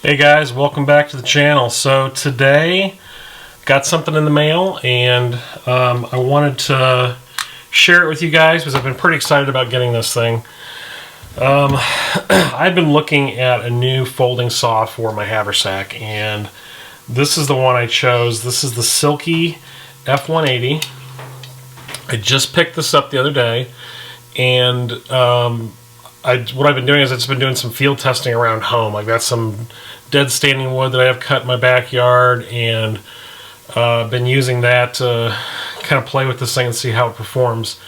Hey guys, welcome back to the channel. So today, got something in the mail and I wanted to share it with you guys because I've been pretty excited about getting this thing. I've been looking at a new folding saw for my haversack and this is the one I chose. This is the Silky F180. I just picked this up the other day and what I've been doing is I've just been doing some field testing around home. I've got some dead standing wood that I have cut in my backyard and been using that to kind of play with this thing and see how it performs.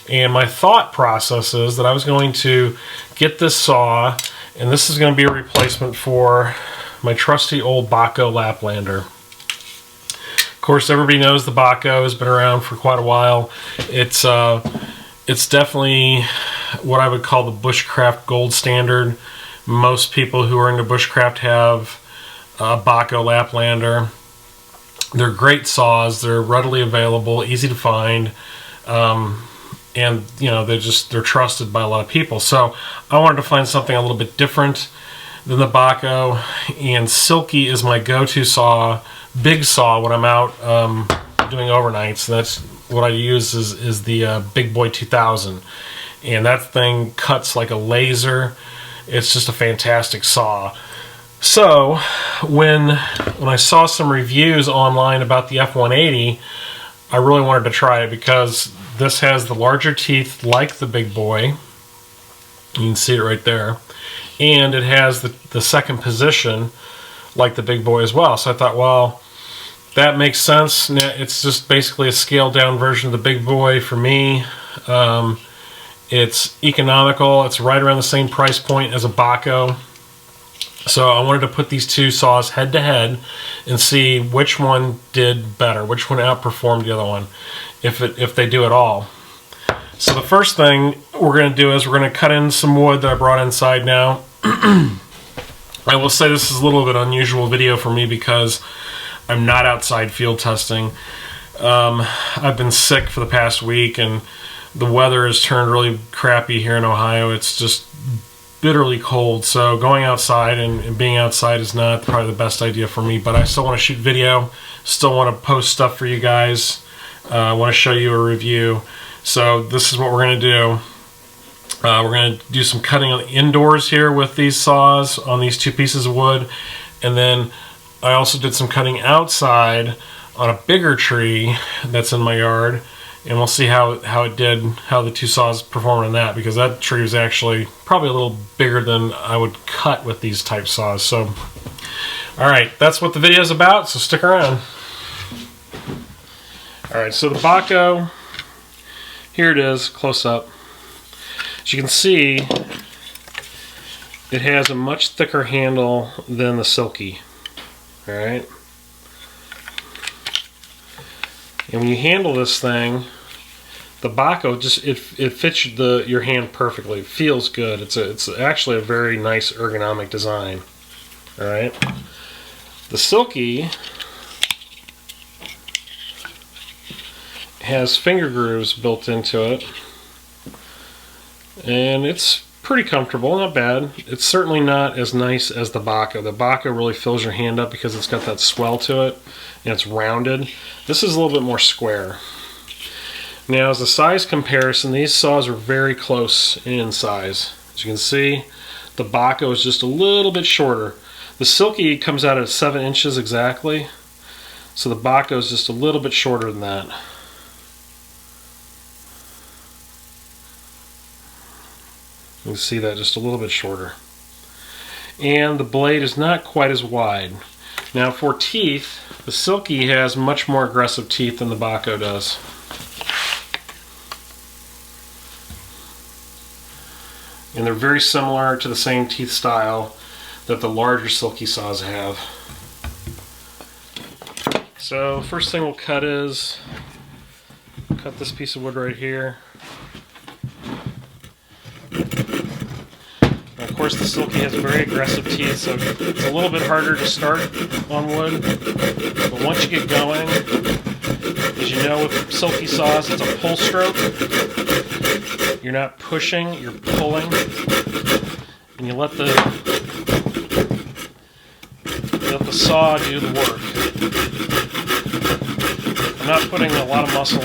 And my thought process is that I was going to get this saw, and this is going to be a replacement for my trusty old Bahco Laplander. Of course, everybody knows the Bahco has been around for quite a while. It's definitely what I would call the bushcraft gold standard. Most people who are into bushcraft have a Bahco Laplander. They're great saws. They're readily available, easy to find, and you know they're trusted by a lot of people. So I wanted to find something a little bit different than the Bahco, and Silky is my go-to saw, big saw when I'm out doing overnights. And that's what I use is the Big Boy 2000, and that thing cuts like a laser. It's just a fantastic saw. So when I saw some reviews online about the F180, I really wanted to try it because this has the larger teeth like the Big Boy. You can see it right there. And it has the second position like the Big Boy as well. So I thought, well, that makes sense. It's just basically a scaled down version of the Big Boy for me. It's economical. It's right around the same price point as a Bahco. So I wanted to put these two saws head to head and see which one did better, which one outperformed the other one, if they do at all. So the first thing we're going to do is we're going to cut in some wood that I brought inside now. I will say this is a little bit unusual video for me because I'm not outside field testing. I've been sick for the past week and the weather has turned really crappy here in Ohio. It's just bitterly cold, so going outside and being outside is not probably the best idea for me, but I still want to shoot video, still want to post stuff for you guys. I want to show you a review. So this is what we're going to do. We're going to do some cutting indoors here with these saws on these two pieces of wood, and then I also did some cutting outside on a bigger tree that's in my yard. And we'll see how the two saws performed on that, because that tree was actually probably a little bigger than I would cut with these type saws. So, alright, that's what the video is about, so stick around. Alright, so the Bahco, here it is, close up. As you can see, it has a much thicker handle than the Silky. Alright. And when you handle this thing, the Bahco it fits your hand perfectly. It feels good. It's actually a very nice ergonomic design. All right. The Silky has finger grooves built into it, and it's pretty comfortable. Not bad. It's certainly not as nice as the Bahco. The Bahco really fills your hand up because it's got that swell to it and it's rounded. This is a little bit more square. Now, as a size comparison, these saws are very close in size. As you can see, the Bahco is just a little bit shorter. The Silky comes out at 7 inches exactly, so the Bahco is just a little bit shorter than that. You can see that, just a little bit shorter. And the blade is not quite as wide. Now for teeth, the Silky has much more aggressive teeth than the Bahco does. And they're very similar to the same teeth style that the larger Silky saws have. So first thing we'll cut is cut this piece of wood right here. Of course, the Silky has very aggressive teeth, so it's a little bit harder to start on wood. But once you get going, as you know with Silky saws, it's a pull stroke. You're not pushing, you're pulling. And you let the saw do the work. I'm not putting a lot of muscle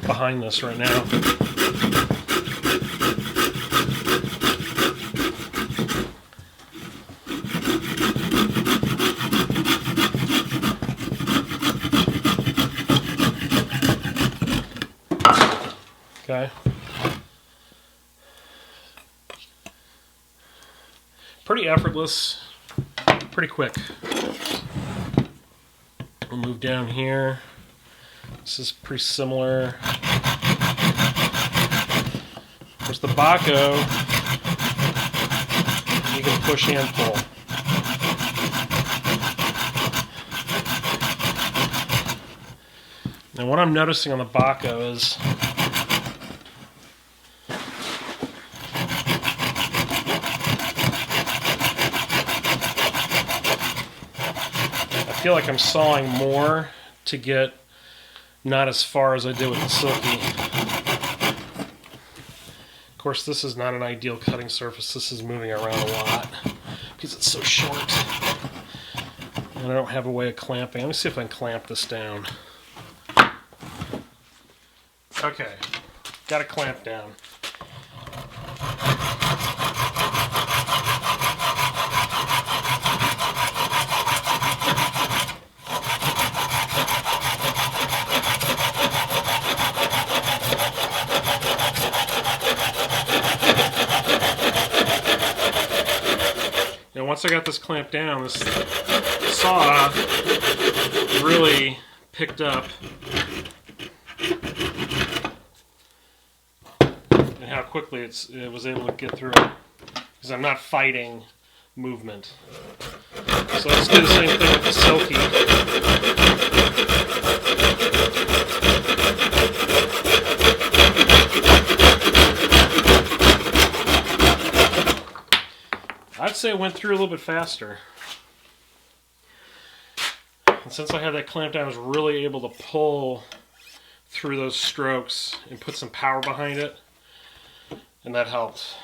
behind this right now. Okay. Pretty effortless, pretty quick. We'll move down here. This is pretty similar. Of course, the Bahco, you can push and pull. And what I'm noticing on the Bahco is I feel like I'm sawing more to get not as far as I did with the Silky. Of course, this is not an ideal cutting surface. This is moving around a lot because it's so short. And I don't have a way of clamping. Let me see if I can clamp this down. Okay, got it clamped down. Now once I got this clamped down, this saw really picked up and how quickly it was able to get through it, because I'm not fighting movement. So let's do the same thing with the Silky. I'd say it went through a little bit faster. And since I had that clamped down, I was really able to pull through those strokes and put some power behind it, and that helped.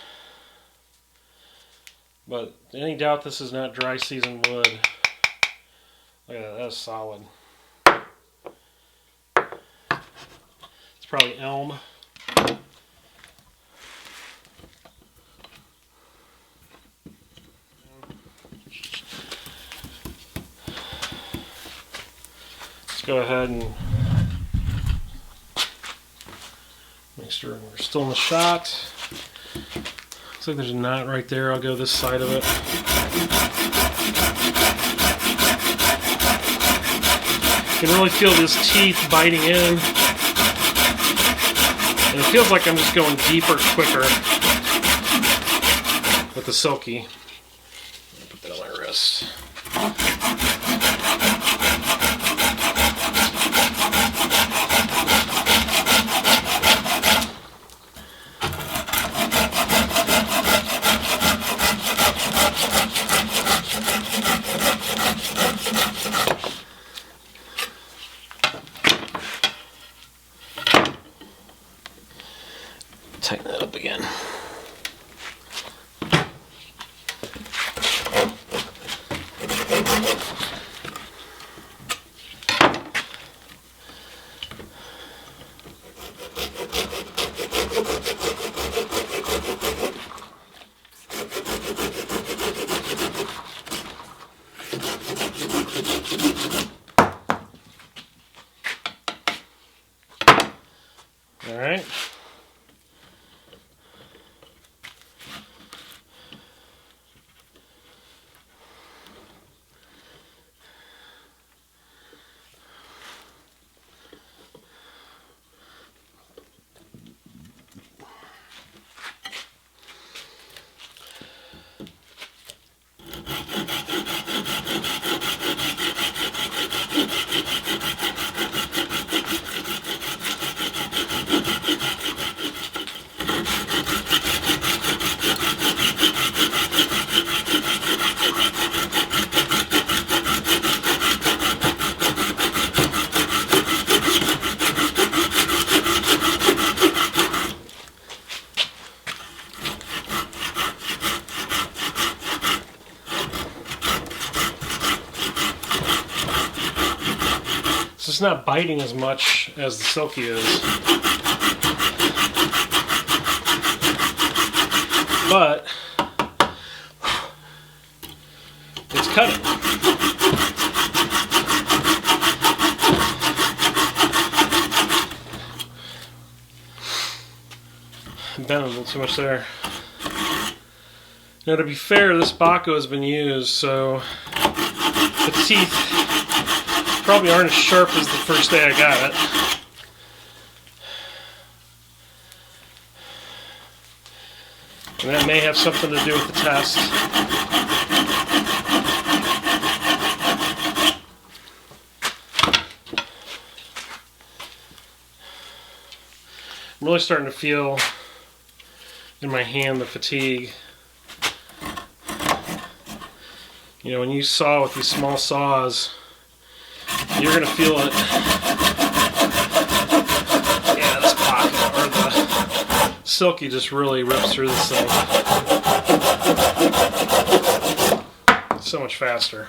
But any doubt this is not dry season wood? Look at that, that's solid. It's probably elm. Go ahead and make sure we're still in the shot. Looks like there's a knot right there. I'll go this side of it. You can really feel this teeth biting in. And it feels like I'm just going deeper, quicker with the Silky. Put that on my wrist. Tighten that up again. All right. So it's not biting as much as the Silky is. But it's cutting. Bent a little too much there. Now, to be fair, this Bahco has been used, so the teeth probably aren't as sharp as the first day I got it. And that may have something to do with the test. I'm really starting to feel in my hand the fatigue. You know, when you saw with these small saws, you're going to feel it. Yeah, this pocket, or the Silky just really rips through this thing. So much faster.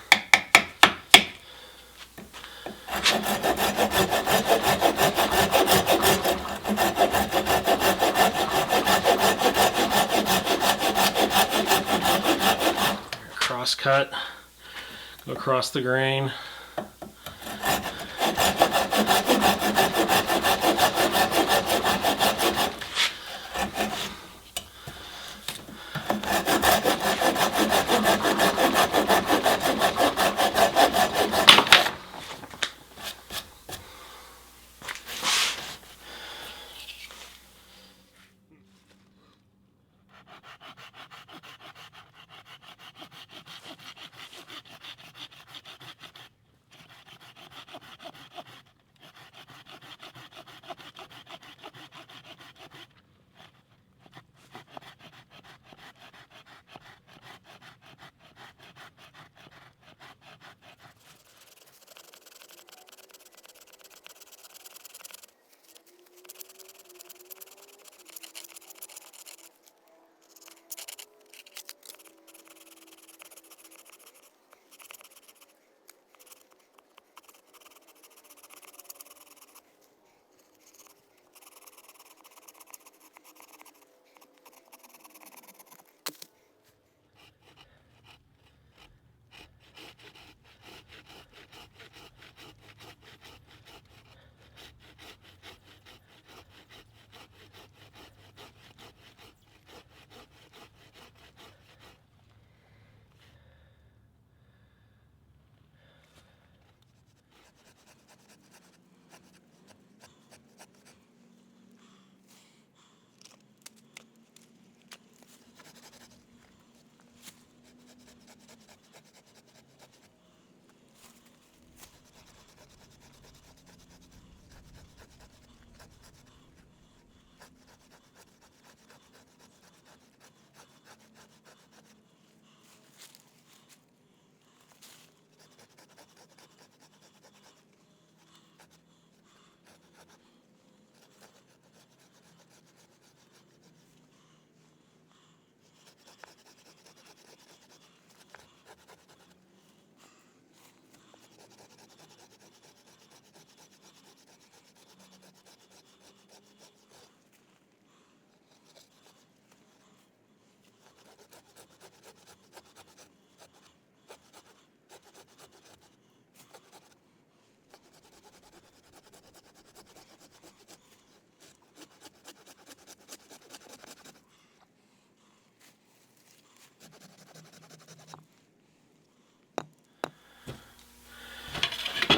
Cross cut, go across the grain.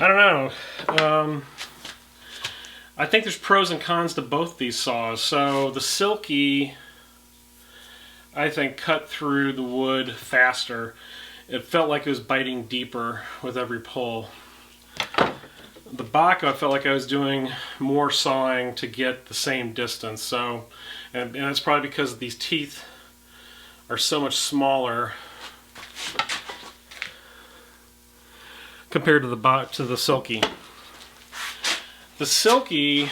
I don't know. I think there's pros and cons to both these saws. So the Silky, I think, cut through the wood faster. It felt like it was biting deeper with every pull. The Bahco, I felt like I was doing more sawing to get the same distance. So, and that's probably because these teeth are so much smaller compared to the Silky. The Silky,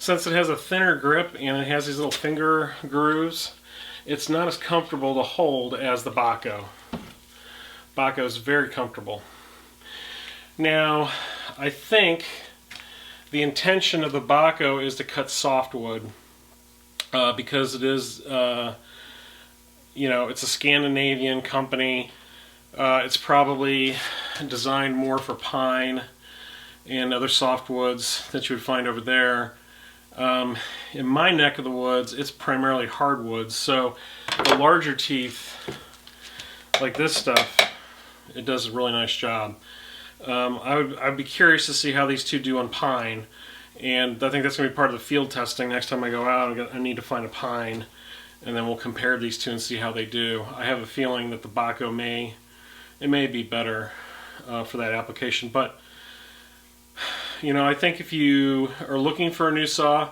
since it has a thinner grip and it has these little finger grooves, it's not as comfortable to hold as the Bahco. Bahco is very comfortable. Now, I think the intention of the Bahco is to cut softwood because it is, you know, it's a Scandinavian company. It's probably designed more for pine and other softwoods that you would find over there. In my neck of the woods, it's primarily hardwoods, so the larger teeth, like this stuff, it does a really nice job. I'd be curious to see how these two do on pine, and I think that's going to be part of the field testing. Next time I go out, I need to find a pine, and then we'll compare these two and see how they do. I have a feeling that the Bahco may be better for that application, but you know, I think if you are looking for a new saw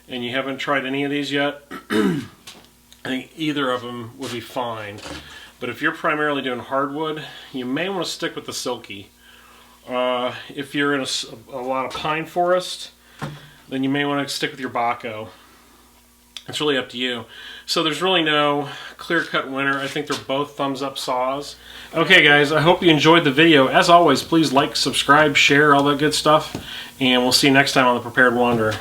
and you haven't tried any of these yet, I think either of them would be fine. But if you're primarily doing hardwood, you may want to stick with the Silky. If you're in a lot of pine forest, then you may want to stick with your Bahco. It's really up to you. So there's really no clear-cut winner. I think they're both thumbs-up saws. Okay, guys, I hope you enjoyed the video. As always, please like, subscribe, share, all that good stuff. And we'll see you next time on The Prepared Wanderer.